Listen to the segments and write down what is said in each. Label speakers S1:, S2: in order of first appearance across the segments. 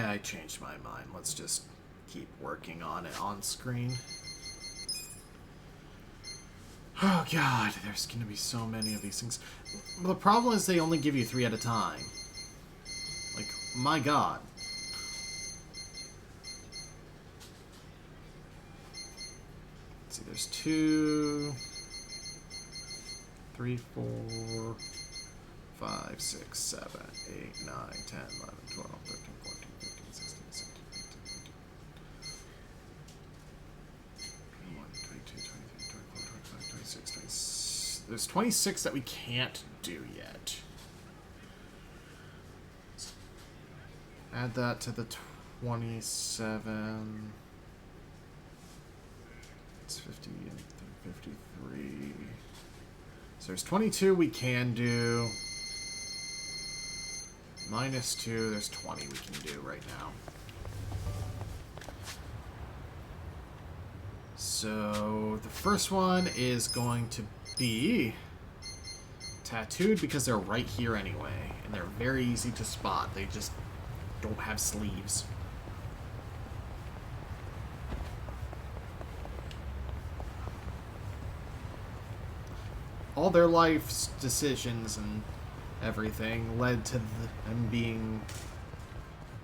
S1: I changed my mind. Let's just keep working on it on screen. Oh god, there's gonna be so many of these things. The problem is they only give you 3 at a time. Like, my god. Let's see, there's 2, 3, 4, 5, 6, 7, 8, 9, 10, 11, 12, 13, 14, 15, 16, 17, 18, 19, 20, 22, 23, 24, 25, 26, 26. There's 26 that we can't do yet. Add that to the 27. It's 50 and 53. So there's 22 we can do. Minus 2, there's 20 we can do right now. So the first one is going to be tattooed because they're right here anyway. And they're very easy to spot. They just don't have sleeves. All their life's decisions and everything led to them being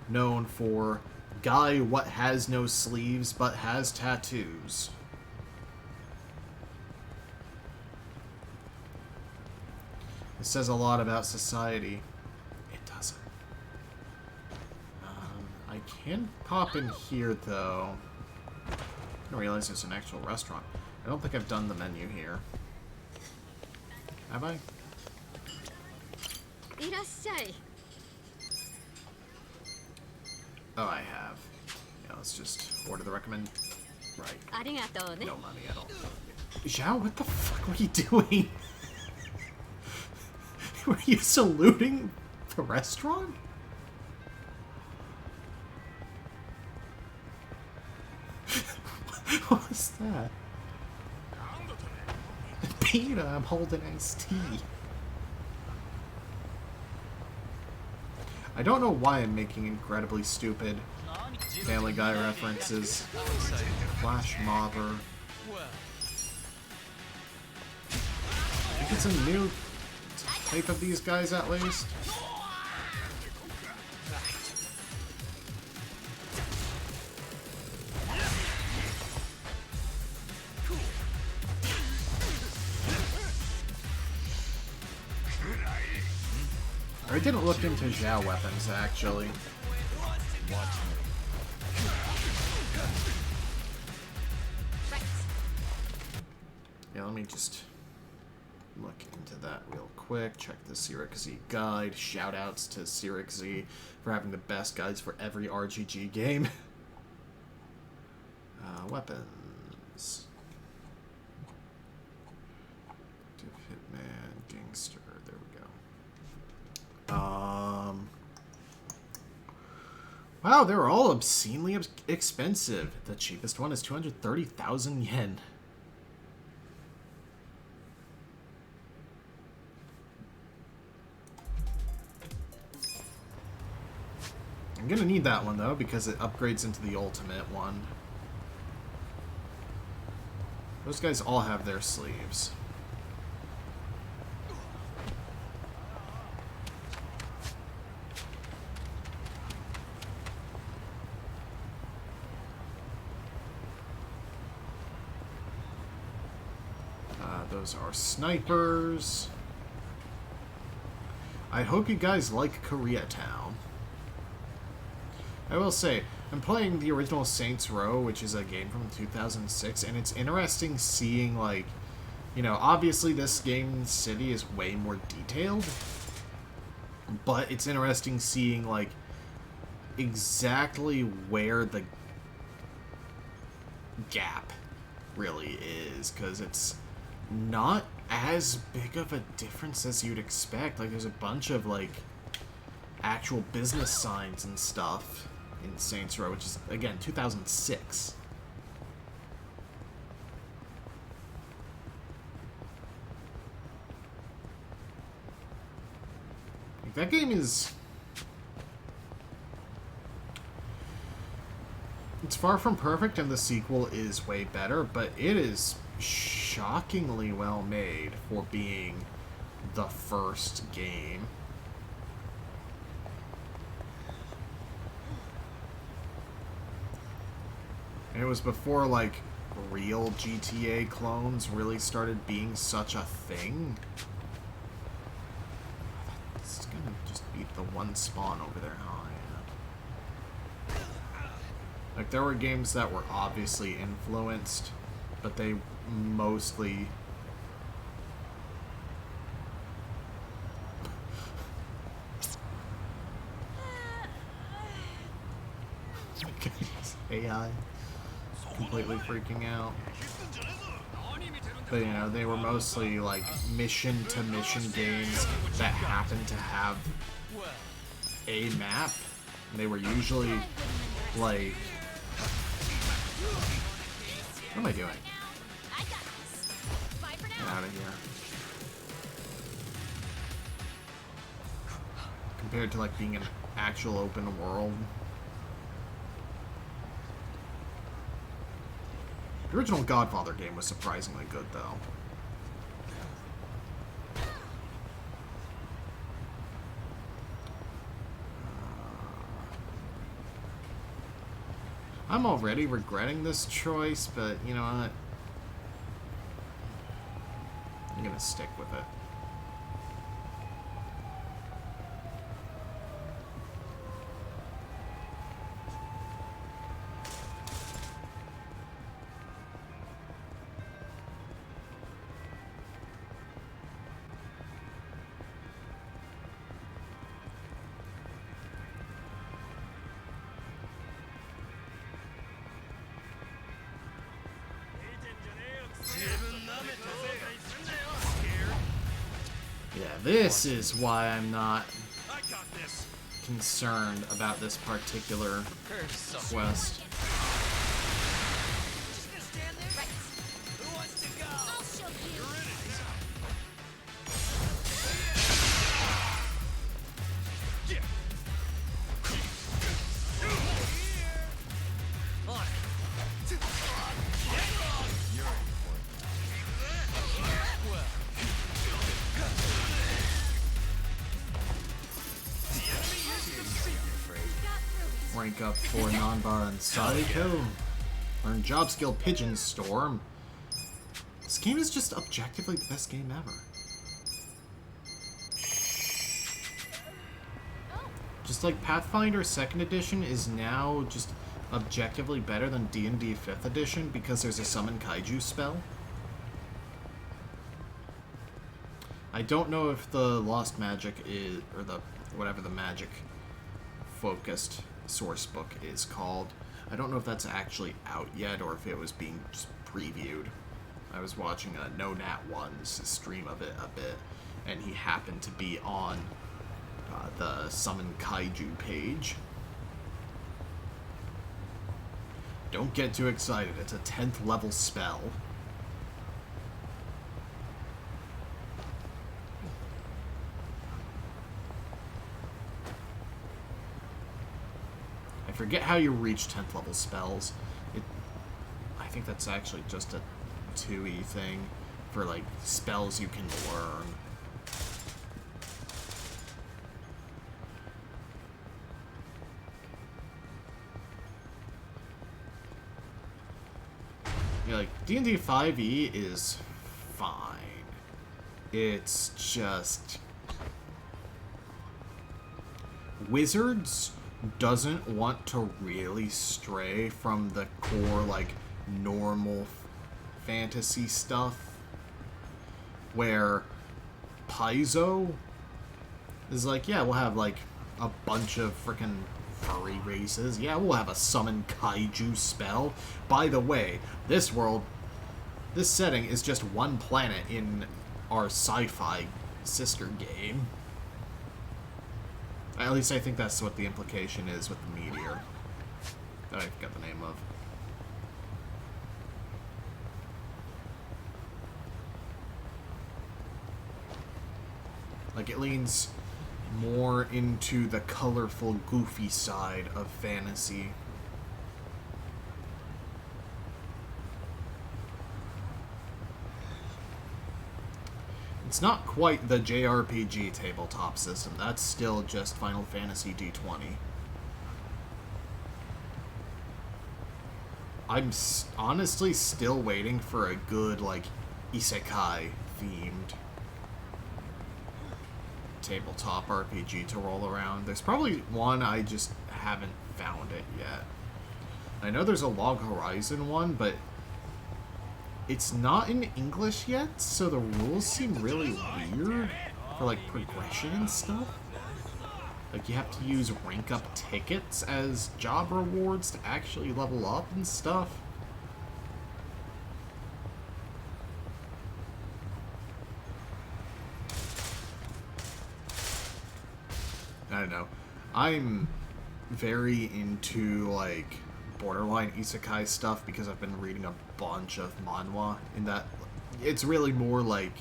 S1: known for guy what has no sleeves but has tattoos. It says a lot about society. It doesn't. I can pop in here though. I didn't realize there's an actual restaurant. I don't think I've done the menu here. Have I? Oh, I have. Yeah, let's just order the recommend. Right. No money at all. Zhao, what the fuck were you doing? Were you saluting the restaurant? What was that? Peter, I'm holding iced tea. I don't know why I'm making incredibly stupid Family Guy references. Flash Mobber. I think it's a new type of these guys at least. I didn't look into Zhao weapons, actually. Yeah, let me just look into that real quick. Check the Sirixi guide. Shoutouts to Sirixi for having the best guides for every RGG game. Weapons. Hitman, Gangster. There we go. Wow, they're all obscenely expensive. The cheapest one is 230,000 yen. I'm gonna need that one though because it upgrades into the ultimate one. Those guys all have their sleeves. Those are snipers. I hope you guys like Koreatown. I will say, I'm playing the original Saints Row, which is a game from 2006, and it's interesting seeing, like, you know, obviously this game's city is way more detailed, but it's interesting seeing, like, exactly where the gap really is, because it's not as big of a difference as you'd expect. Like, there's a bunch of, like, actual business signs and stuff in Saints Row, which is, again, 2006. Like, that game is It's far from perfect, and the sequel is way better, but it is shockingly well made for being the first game. And it was before, like, real GTA clones really started being such a thing. It's gonna just be the one spawn over there. Oh, yeah. Like, there were games that were obviously influenced, but they mostly... AI completely freaking out. But, you know, they were mostly, like, mission-to-mission games that happened to have a map. And they were usually, like... What am I doing? Get out of here. Compared to, like, being an actual open world. The original Godfather game was surprisingly good, though. I'm already regretting this choice, but you know what? I'm gonna stick with it. Yeah, this is why I'm not concerned about this particular quest. Rank up for Nanba and Psycho. Learn job skill Pigeon Storm. This game is just objectively the best game ever. Just like Pathfinder 2nd Edition is now just objectively better than D&D 5th Edition because there's a summon kaiju spell. I don't know if the Lost Magic is, or the, whatever the magic focused source book is called. I don't know if that's actually out yet or if it was being just previewed. I was watching a No Nat 1's stream of it a bit, and he happened to be on the Summon Kaiju page. Don't get too excited, it's a 10th level spell. I forget how you reach 10th level spells. I think that's actually just a 2E thing for like spells you can learn. Yeah, like D&D 5e is fine. It's just Wizards doesn't want to really stray from the core, like, normal fantasy stuff, where Paizo is like, yeah, we'll have, like, a bunch of frickin' furry races. Yeah, we'll have a summon kaiju spell. By the way, this world, this setting is just one planet in our sci-fi sister game. At least I think that's what the implication is with the meteor that I forgot the name of. Like, it leans more into the colorful, goofy side of fantasy. It's not quite the JRPG tabletop system. That's still just Final Fantasy D20. I'm honestly still waiting for a good, like, isekai-themed tabletop RPG to roll around. There's probably one, I just haven't found it yet. I know there's a Log Horizon one, but it's not in English yet, so the rules seem really weird for, like, progression and stuff. Like, you have to use rank-up tickets as job rewards to actually level up and stuff. I don't know. I'm very into, like, borderline isekai stuff because I've been reading a bunch of manhwa in that. It's really more like,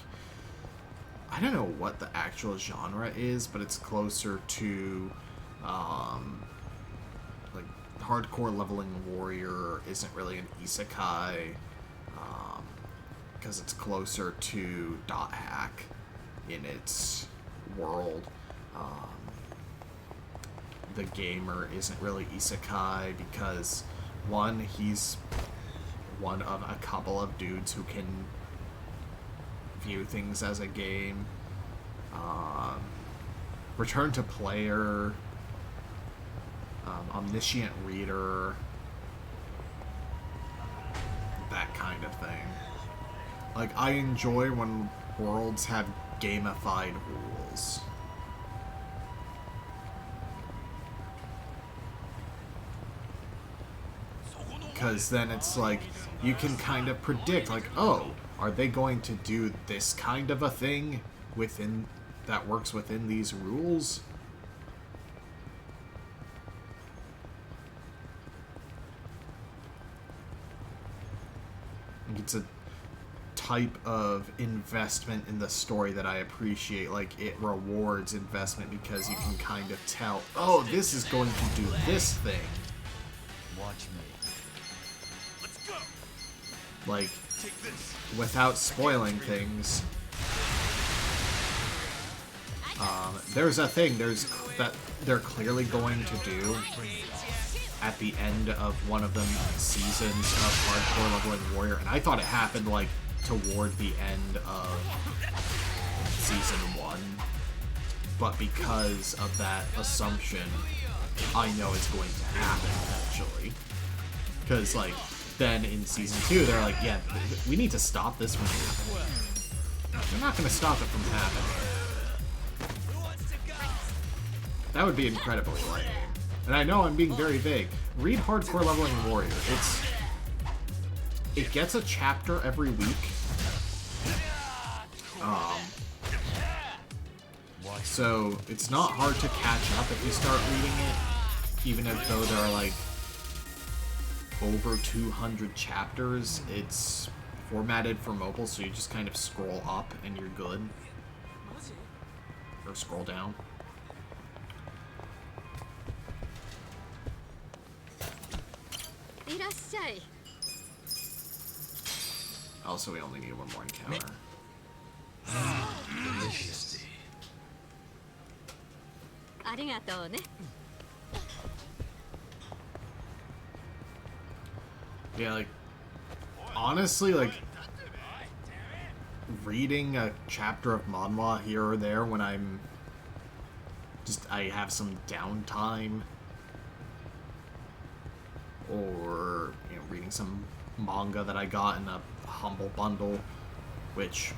S1: I don't know what the actual genre is, but it's closer to, like, hardcore leveling warrior isn't really an isekai, because it's closer to dot hack in its world. The gamer isn't really isekai because, one, he's one of a couple of dudes who can view things as a game. Return to player, omniscient reader, that kind of thing. Like, I enjoy when worlds have gamified rules. Because then it's like, you can kind of predict, like, oh, are they going to do this kind of a thing within that works within these rules? It's a type of investment in the story that I appreciate. Like, it rewards investment because you can kind of tell, oh, this is going to do this thing.
S2: Watch me.
S1: Like, without spoiling things, there's a thing that they're clearly going to do at the end of one of the seasons of Hardcore Leveling Warrior, and I thought it happened, like, toward the end of Season 1, but because of that assumption, I know it's going to happen eventually. Because, like, then in Season 2, they're like, yeah, we need to stop this from happening. They're not going to stop it from happening. That would be incredibly lame. And I know I'm being very vague. Read Hardcore Leveling Warrior. It gets a chapter every week. So it's not hard to catch up if you start reading it, even if though there are, like, over 200 chapters. It's formatted for mobile, so you just kind of scroll up and you're good. Or scroll down. Also, we only need one more encounter.
S2: Delicious.
S1: Yeah, like, honestly, like, reading a chapter of manhwa here or there when I have some downtime, or, you know, reading some manga that I got in a humble bundle, which,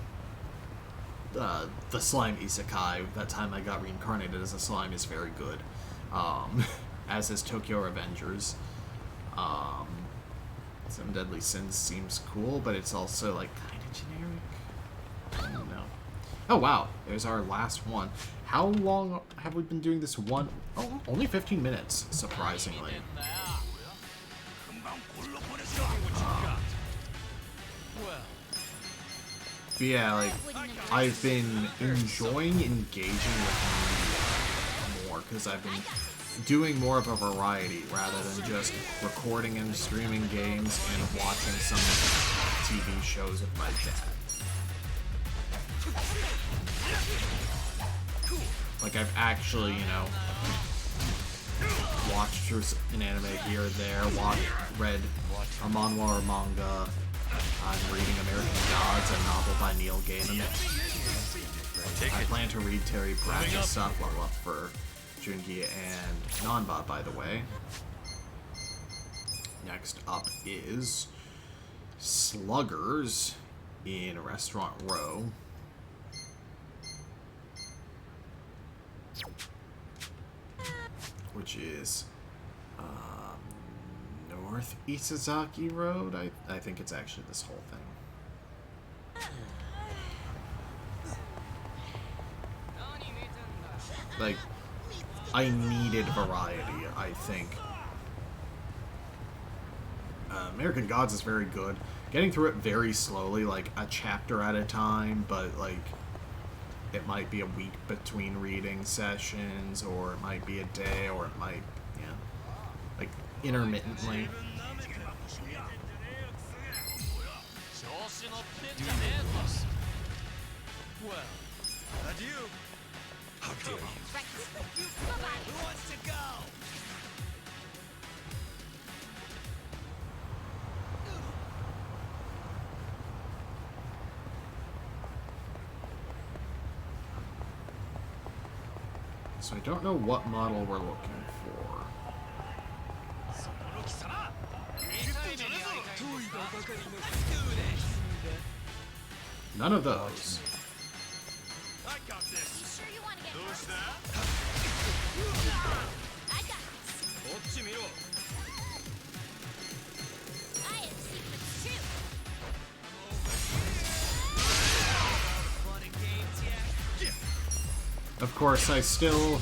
S1: the slime isekai, that time I got reincarnated as a slime, is very good, as is Tokyo Revengers. Some Deadly Sins seems cool, but it's also, like, kind of generic. I don't know. Oh, wow. There's our last one. How long have we been doing this one? Oh, only 15 minutes, surprisingly. But yeah, like, I've been enjoying engaging with media more, because I've been doing more of a variety rather than just recording and streaming games and watching some TV shows with my dad. Like, I've actually, you know, watched through an anime here or there, read a manhwa or manga. I'm reading American Gods, a novel by Neil Gaiman. I plan to read Terry Pratchett's stuff, level up for Jungi and Nanba, by the way. Next up is Sluggers in Restaurant Row. Which is North Isazaki Road. I think it's actually this whole thing. Like, I needed variety, I think. American Gods is very good. Getting through it very slowly, like a chapter at a time, but like it might be a week between reading sessions, or it might be a day, or it might, yeah, like intermittently.
S2: Well, adieu. How dare you? Who wants to go?
S1: So I don't know what model we're looking for. None of those.
S2: I got this.
S3: You sure you want to get
S2: Who's
S3: hurt?
S2: that?
S3: I got this. I have secrets too.
S2: Fun and games yet?
S1: Of course, I still,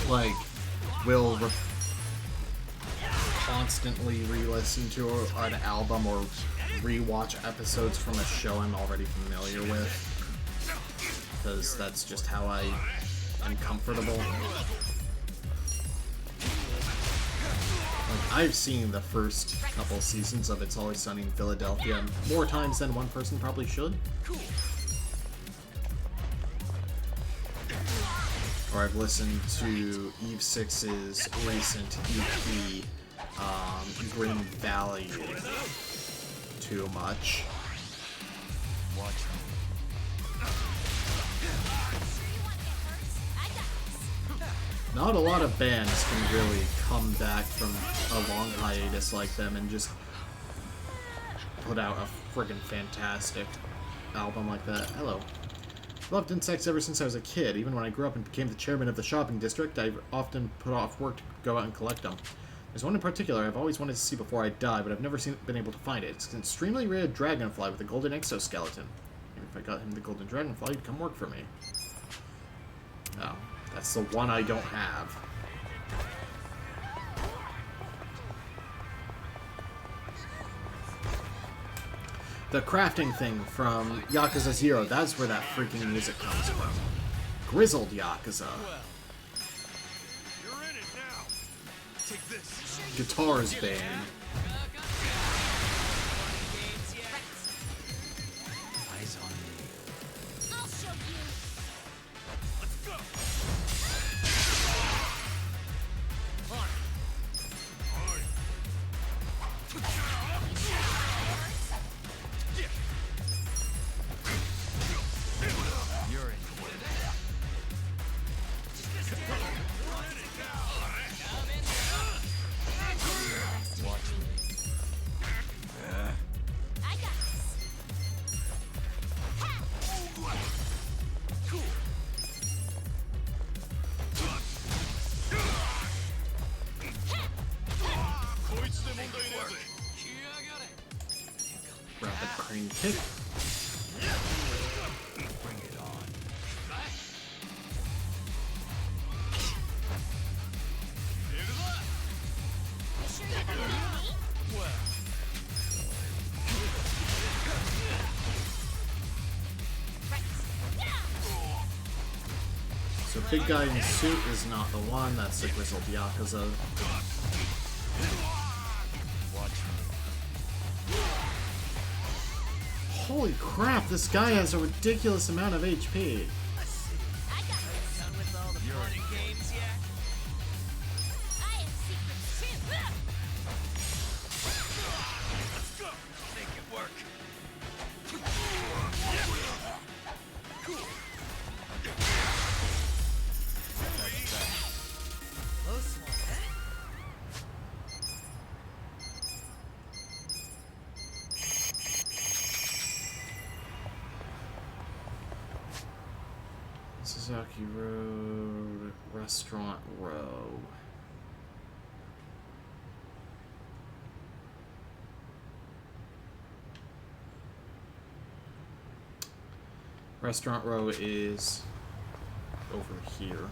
S1: like, will constantly re-listen to an album or re-watch episodes from a show I'm already familiar with. Because that's just how I am comfortable. Like, I've seen the first couple seasons of It's Always Sunny in Philadelphia more times than one person probably should. Or I've listened to Eve 6's recent EP, Green Valley, too much.
S2: Watch me.
S1: Not a lot of bands can really come back from a long hiatus like them and just put out a friggin' fantastic album like that. Hello. I've loved insects ever since I was a kid. Even when I grew up and became the chairman of the shopping district, I often put off work to go out and collect them. There's one in particular I've always wanted to see before I die, but I've never been able to find it. It's an extremely rare dragonfly with a golden exoskeleton. Maybe if I got him the golden dragonfly, he'd come work for me. Oh, that's the one I don't have. The crafting thing from Yakuza 0, that's where that freaking music comes from. Grizzled Yakuza.
S2: You're in it now. Take this.
S1: Guitars band.
S2: Eyes on me.
S3: I'll show you.
S2: Let's go. You're in. Watch me.
S3: I got this.
S1: Rapid crane kick.
S2: Bring it on.
S3: You sure you want to me?
S2: Well,
S1: So big guy in suit is not the one, that's the Grizzled Yakuza.
S2: watch me.
S1: Holy crap, this guy has a ridiculous amount of HP.
S3: I got this.
S2: You're in.
S1: Miyazaki Road, Restaurant Row. Restaurant Row is over here.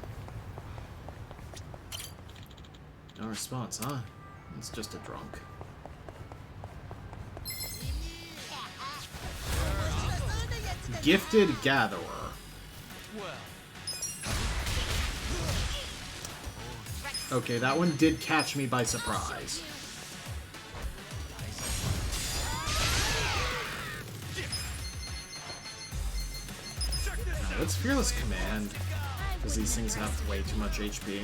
S1: No response, huh? It's just a drunk. Gifted Gatherer. Okay, that one did catch me by surprise. Let's Fearless Command, because these things have way too much HP.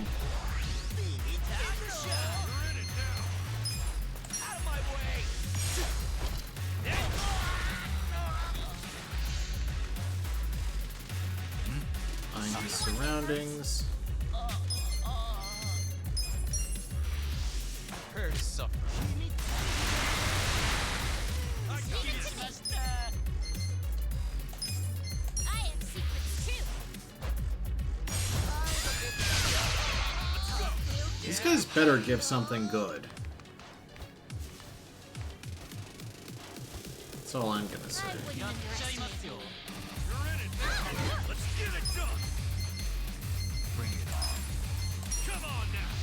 S1: Eyeing his surroundings. These guys better give something good. That's all I'm gonna say.
S2: Let's get it done. Bring it on. Come on now.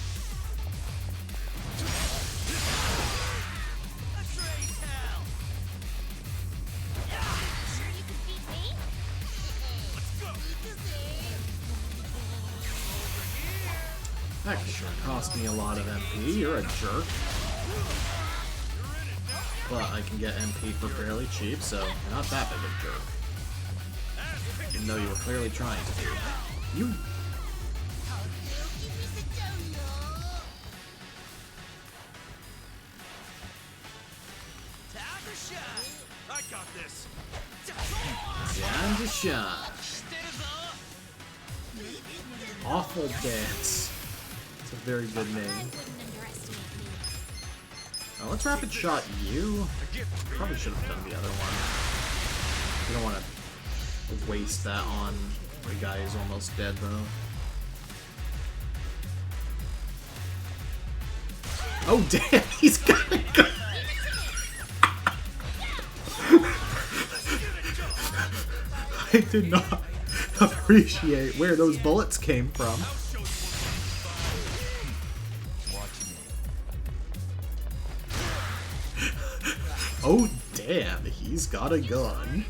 S2: Let's raise hell.
S3: Sure you can beat me?
S2: Let's go.
S1: That sure cost me a lot of MP. You're a jerk. But I can get MP for fairly cheap, so you're not that big a jerk. Even though you were clearly trying to do. You...
S2: Time to shine. I got this.
S1: Time to shine. Awful Dance. It's a very good
S3: I
S1: name.
S3: wouldn't underestimate me.
S1: Now let's rapid shot you. Probably should have done the other one. You don't want to waste that on the guy who's almost dead, though. Oh damn, he's got a gun. I did not appreciate where those bullets came from. Oh damn, he's got a gun.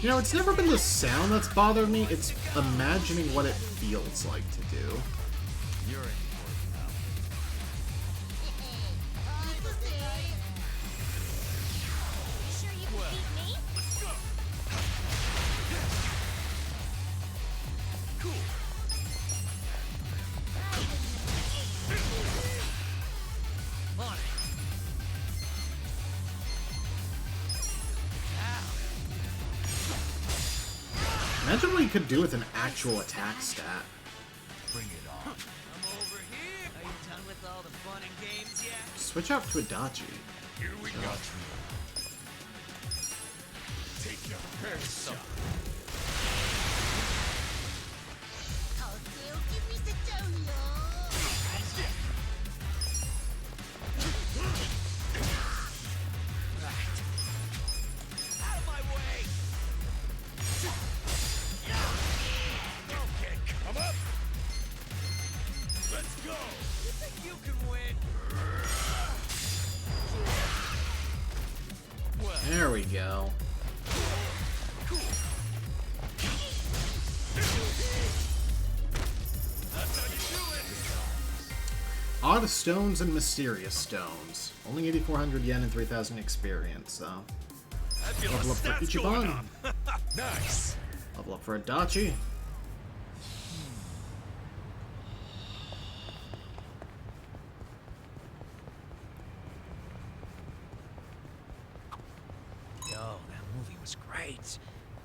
S1: You know, it's never been the sound that's bothered me, it's imagining what it feels like to do.
S2: You're in for it now.
S3: Sure you can beat me?
S2: Let's go. Cool. On it.
S1: Imagine what you could do with an actual attack stat.
S2: Bring it on.
S4: I'm over here. Are you done with all the fun and games yet?
S1: Switch out to Adachi.
S2: Here we go. Take your first shot. Out of my way. Okay, come up. Let's go.
S4: You think you can win?
S2: Well,
S1: There we go.
S2: that's how you do it.
S1: Odd stones and mysterious stones. Only 8,400 yen and 3,000 experience, so.
S2: I feel
S1: Level
S2: a
S1: up for
S2: stats going
S1: Ichiban.
S2: on. Nice.
S1: Level up for Adachi.
S4: Yo, that movie was great.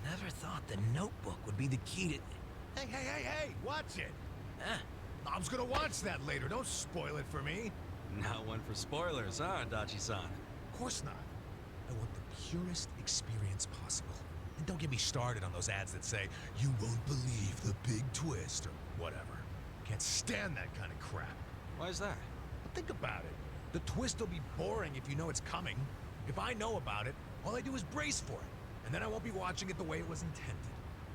S5: Never thought the notebook would be the key to...
S6: Hey, watch it!
S5: Huh?
S6: I was gonna watch that later, don't spoil it for me.
S2: Not one for spoilers, huh, Dachi-san?
S6: Of course not. I want the purest experience possible. And don't get me started on those ads that say, you won't believe the big twist, or whatever. Can't stand that kind of crap.
S2: Why is that?
S6: But think about it. The twist will be boring if you know it's coming. If I know about it, all I do is brace for it. And then I won't be watching it the way it was intended.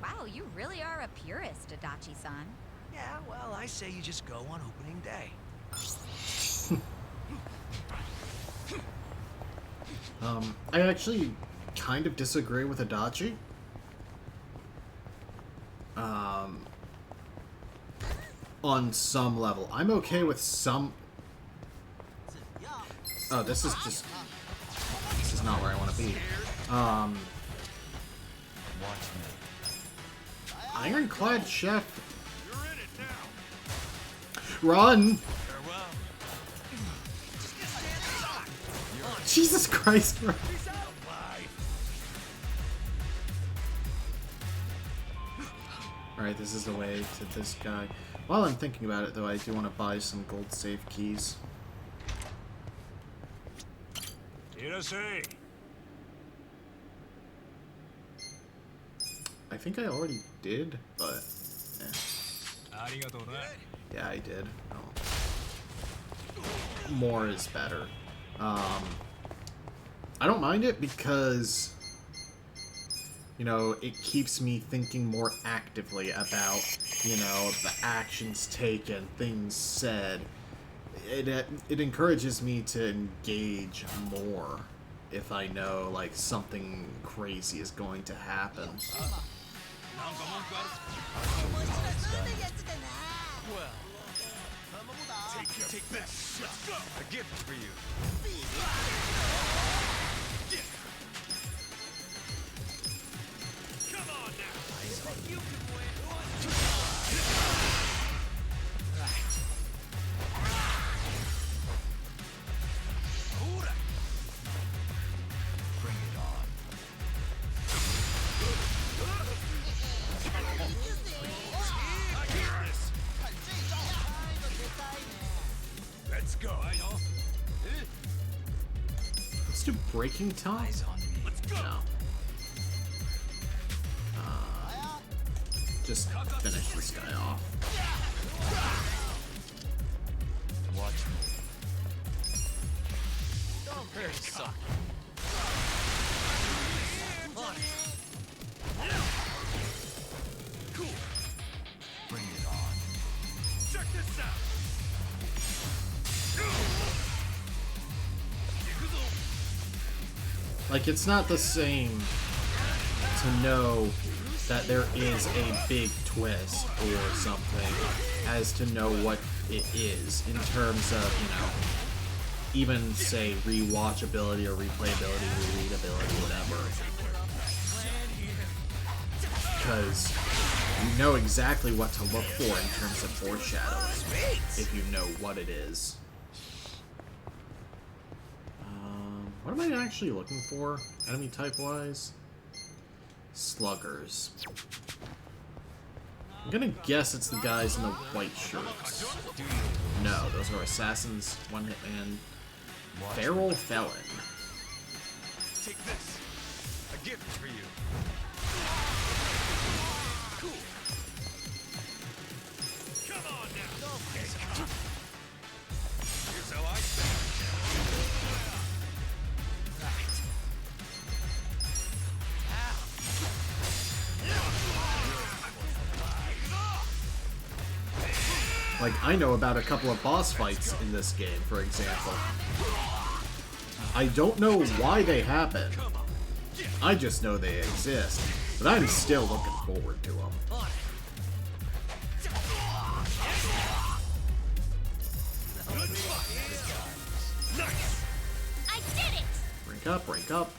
S7: Wow, you really are a purist, Adachi-san.
S5: Yeah, well, I say you just go on opening day.
S1: I actually kind of disagree with Adachi. On some level. I'm okay with some... Oh, this is just... This is not where I want to be. Ironclad Chef.
S2: You're in it now.
S1: Run!
S2: Farewell.
S1: Jesus Christ, run. Alright, this is the way to this guy. While I'm thinking about it, though, I do want to buy some gold safe keys. I think I already did, but... Yeah, I did. Oh. More is better. I don't mind it because... You know, it keeps me thinking more actively about, you know, the actions taken, things said. It encourages me to engage more if I know, like, something crazy is going to happen.
S2: Well, take this. Let's go. A gift for you. Come on now. You can win.
S5: Bring it on.
S2: I hear this.
S6: Let's go.
S1: Let's do breaking time.
S5: Eyes on me.
S2: Let's go.
S1: No. Just finish this guy off.
S5: Watch me.
S2: Very suck. Cool.
S5: Bring it on.
S2: Check this out.
S1: Like, it's not the same to know that there is a big twist or something as to know what it is in terms of, you know, even, say, rewatchability or replayability, rereadability, whatever. Because you know exactly what to look for in terms of foreshadowing if you know what it is. What am I actually looking for, enemy type-wise? Sluggers. I'm gonna guess it's the guys in the white shirts. No, those are assassins, one-hit man. Feral Felon.
S2: Take this. A gift for you. Cool. Come on now. Here's how I say it.
S1: Like, I know about a couple of boss fights in this game, for example. I don't know why they happen. I just know they exist. But I'm still looking forward to them.
S3: I did it!
S1: Rank up, rank up.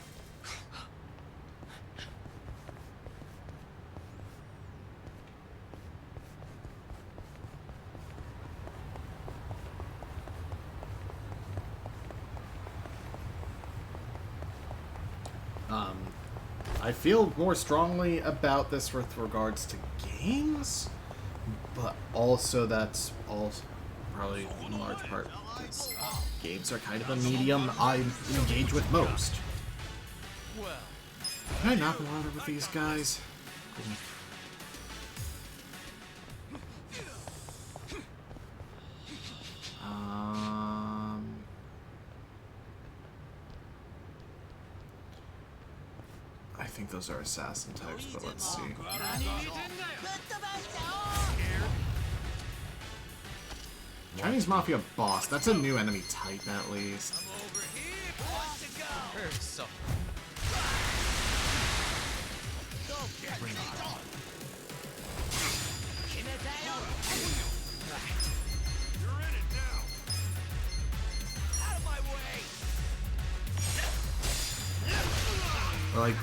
S1: I feel more strongly about this with regards to games, but also that's also probably in large part because games are kind of a medium I engage with most. Can I knock him out with these guys? Cool. I think those are assassin types, but let's see. Chinese Mafia boss. That's a new enemy type, at least. Like,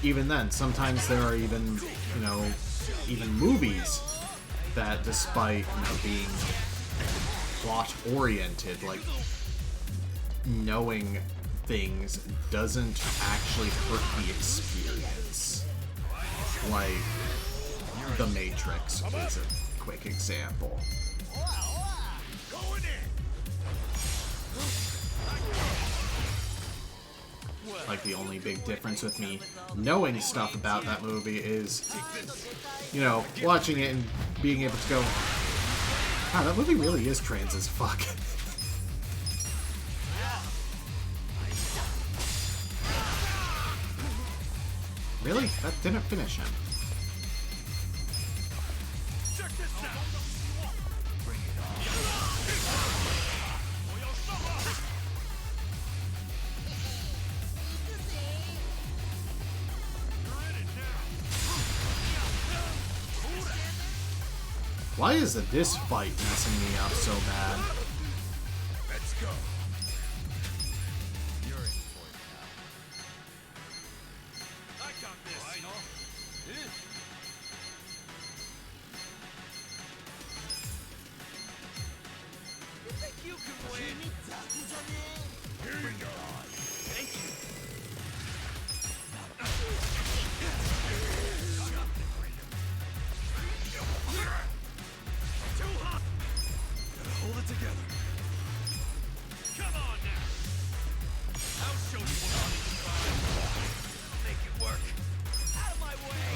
S1: even then, sometimes there are even, you know, even movies that, despite, you know, being plot-oriented, like, knowing things doesn't actually hurt the experience. Like, The Matrix is a quick example. Like, the only big difference with me knowing stuff about that movie is, you know, watching it and being able to go, wow, that movie really is trans as fuck. Really? That didn't finish him. Why is this fight messing me up so bad?
S6: Let's go.
S2: You're in for it now. I got this. I know. You think you can win?
S6: Here you go.
S2: Thank you. Hold it together. Come on now. I'll show you what honest is about. I'll make it work. Out of my way.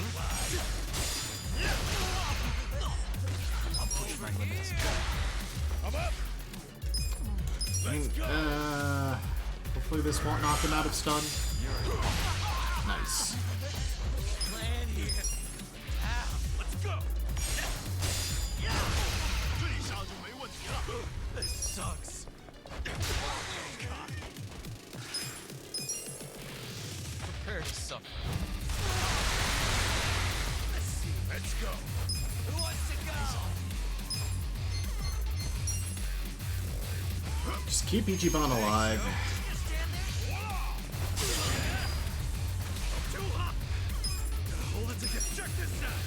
S2: I'll push my limits. I'm up. Let's go.
S1: Hopefully this won't knock him out of stun. Nice.
S2: Plan here. Let's go. This sucks. Prepare to suffer.
S6: Let's go.
S2: Who wants to go?
S1: Just keep Ichiban alive.
S2: You stand there? Too hot. Gotta hold it together. Check this out.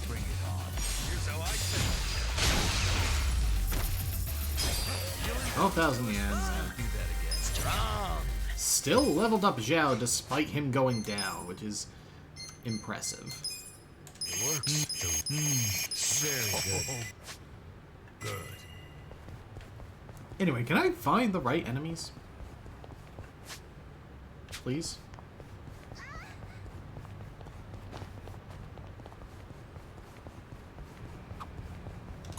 S5: Bring it on.
S2: Here's how I feel.
S1: 12,000 yen.
S5: Do that again.
S2: Strong.
S1: Still leveled up Zhao despite him going down, which is impressive.
S5: It works. Very good. Good.
S1: Anyway, can I find the right enemies? Please?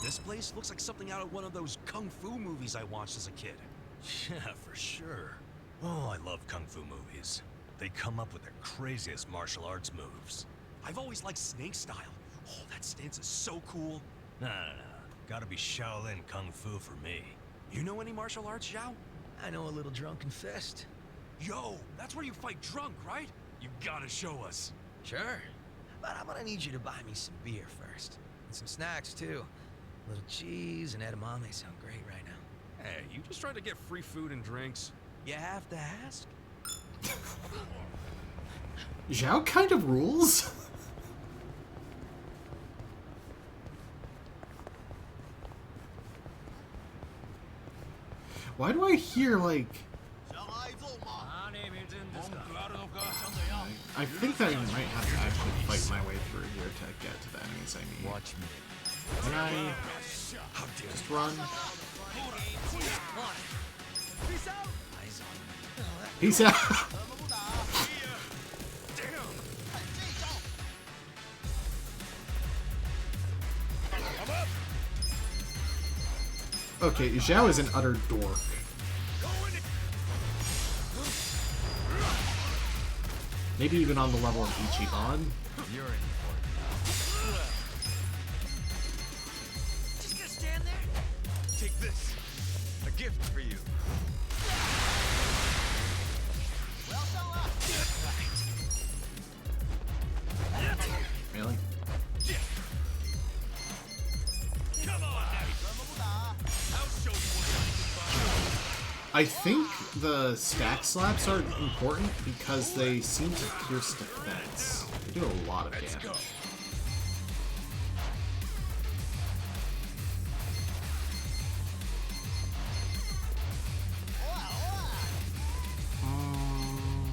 S5: This place looks like something out of one of those kung fu movies I watched as a kid. Yeah, for sure. Oh, I love kung fu movies. They come up with the craziest martial arts moves. I've always liked snake style. Oh, that stance is so cool. No. Gotta be Shaolin kung fu for me. You know any martial arts, Zhao?
S8: I know a little drunken fist.
S5: Yo, that's where you fight drunk, right? You gotta show us.
S8: Sure. But I'm gonna need you to buy me some beer first. And some snacks, too. A little cheese and edamame sound great right now.
S6: Hey, you just trying to get free food and drinks?
S8: You have to ask?
S1: Zhao kind of rules. Why do I hear, like... I think that I might have to actually fight my way through here to get to the enemies I need.
S2: Watch me.
S1: Can I just run?
S4: Peace out.
S1: Peace out! Okay, Zhao is an utter dork. Maybe even on the level of Ichiban.
S2: You're in for it.
S4: Just gonna stand there?
S2: Take this. A gift for you.
S1: Really?
S2: Come on now. I'll show you what
S1: I think the stack slaps are important because they seem to pierce defense. They do a lot of damage.
S2: go.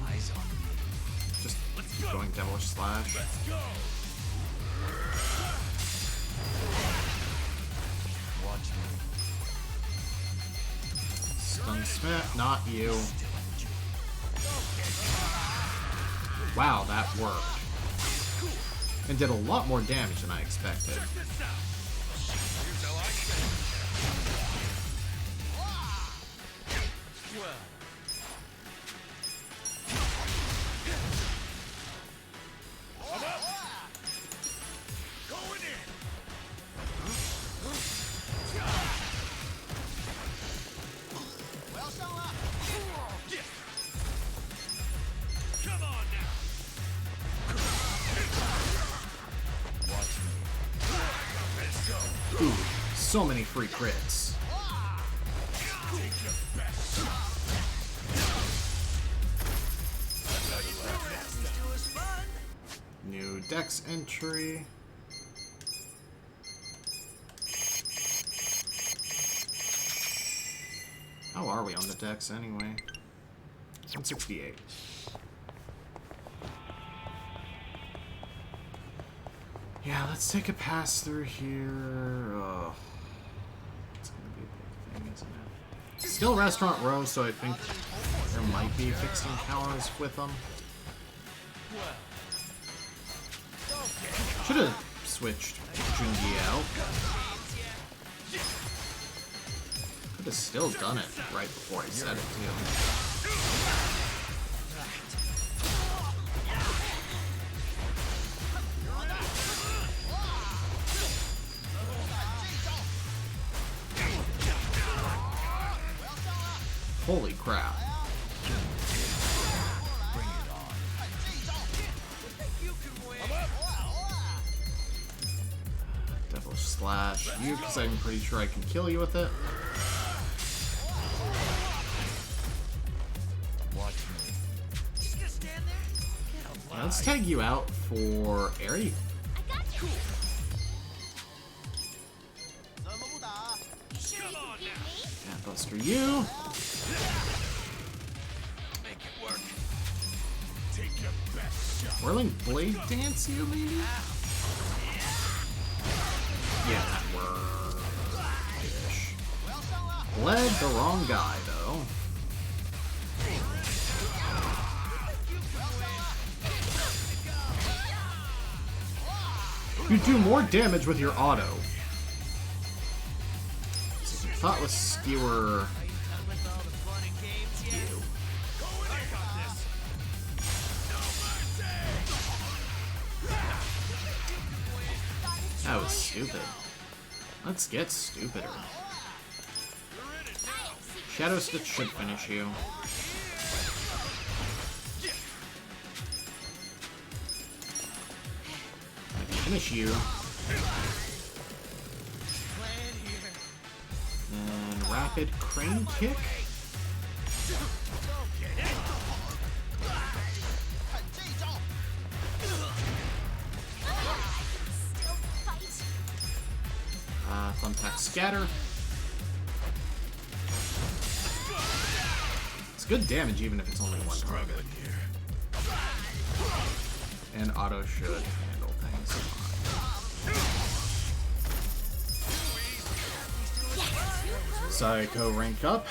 S4: Eyes on me.
S1: Just going Devilish Slash.
S2: Let's go.
S4: Watch me.
S1: Stun Smack, not you. Wow, that worked. And did a lot more damage than I expected.
S2: Check this out. Here's how I get it. Well. I'm up. Going in. Yeah. Come on now.
S4: Watch me.
S2: Let's go.
S1: Ooh, so many free crits.
S2: Take your best shot.
S4: This was fun.
S1: New Dex entry. How are we on the Dex anyway? 168. Yeah, let's take a pass through here. Oh, it's gonna be a big thing, isn't it? Still Restaurant Row, so I think there might be fixed encounters with them. Should have switched Jungi out. Could have still done it right before I said it too. Holy crap.
S4: Bring it on. You can win.
S1: Devilish Slash you, because I'm pretty sure I can kill you with it.
S4: Watch me. Just gonna stand there? Get a
S1: Let's tag you out for Eri.
S3: I got you. You sure you can beat me?
S1: Yeah, Buster you.
S2: Make it work. Take your best shot.
S1: Whirling Blade Dance you, maybe? Yeah, that works. Led the wrong guy, though. You do more damage with your auto. So Thoughtless Skewer.
S4: Are you done with all the fun and games yet?
S1: You.
S2: I got this. No mercy.
S1: That was stupid. Let's get stupider.
S2: You're in it now.
S1: Shadow Stitch should finish you. I can finish you.
S4: Plan here.
S1: And Rapid Crane Kick.
S3: Still fight.
S1: Thumbtack Scatter. It's good damage even if it's only one target.
S2: Struggling here.
S1: And auto should handle things fine. Psycho rank up.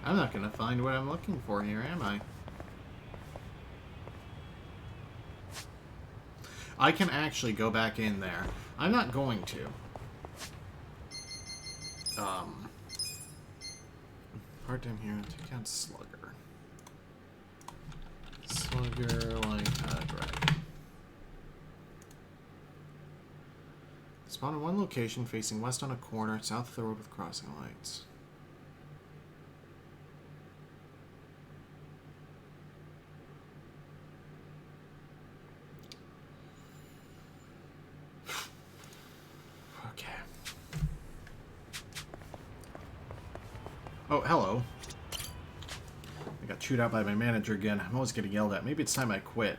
S1: I'm not gonna find what I'm looking for here, am I? I can actually go back in there. I'm not going to. Hard time here. Take out Slugger. Slugger like a dragon. Spawn in one location facing west on a corner, south of the road with crossing lights. Oh, hello. I got chewed out by my manager again. I'm always getting yelled at. Maybe it's time I quit.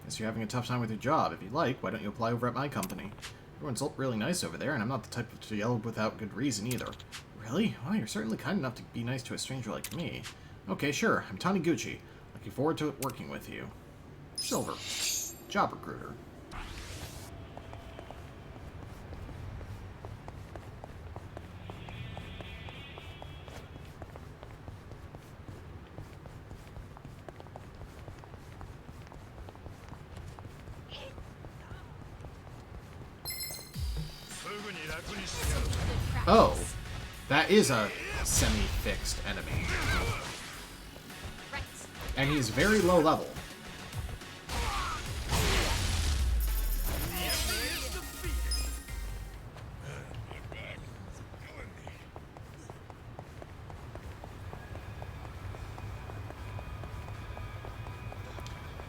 S1: Guess you're having a tough time with your job. If you'd like, why don't you apply over at my company? Everyone's really nice over there, and I'm not the type to yell without good reason either. Really? Well, you're certainly kind enough to be nice to a stranger like me. Okay, sure. I'm Taniguchi. Looking forward to working with you. Silver. Job recruiter. Oh, that is a semi-fixed enemy. And he's very low level.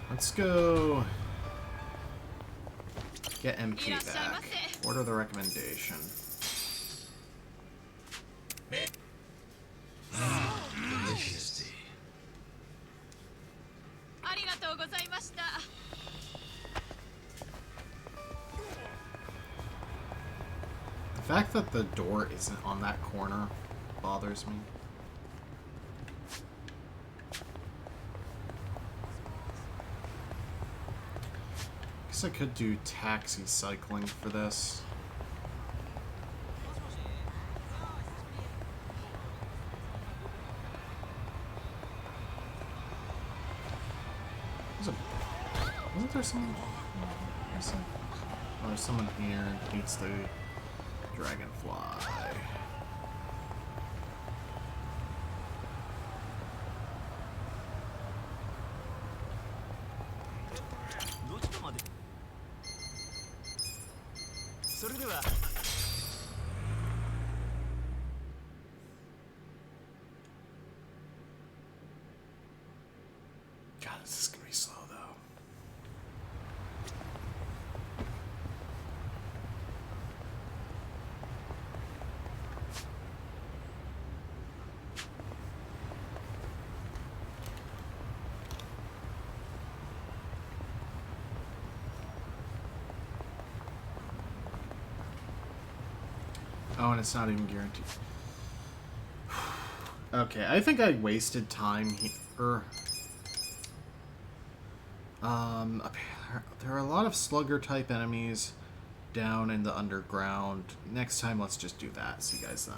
S1: Let's go get MP back. Order the recommendation.
S5: Delicious tea.
S1: The fact that the door isn't on that corner bothers me. Guess I could do taxi cycling for this. Wasn't there someone? Oh, there's someone here who eats the dragonfly. God, this is gonna be slow though. Oh, and it's not even guaranteed. Okay, I think I wasted time here. There are a lot of slugger-type enemies down in the underground. Next time, let's just do that. See you guys then.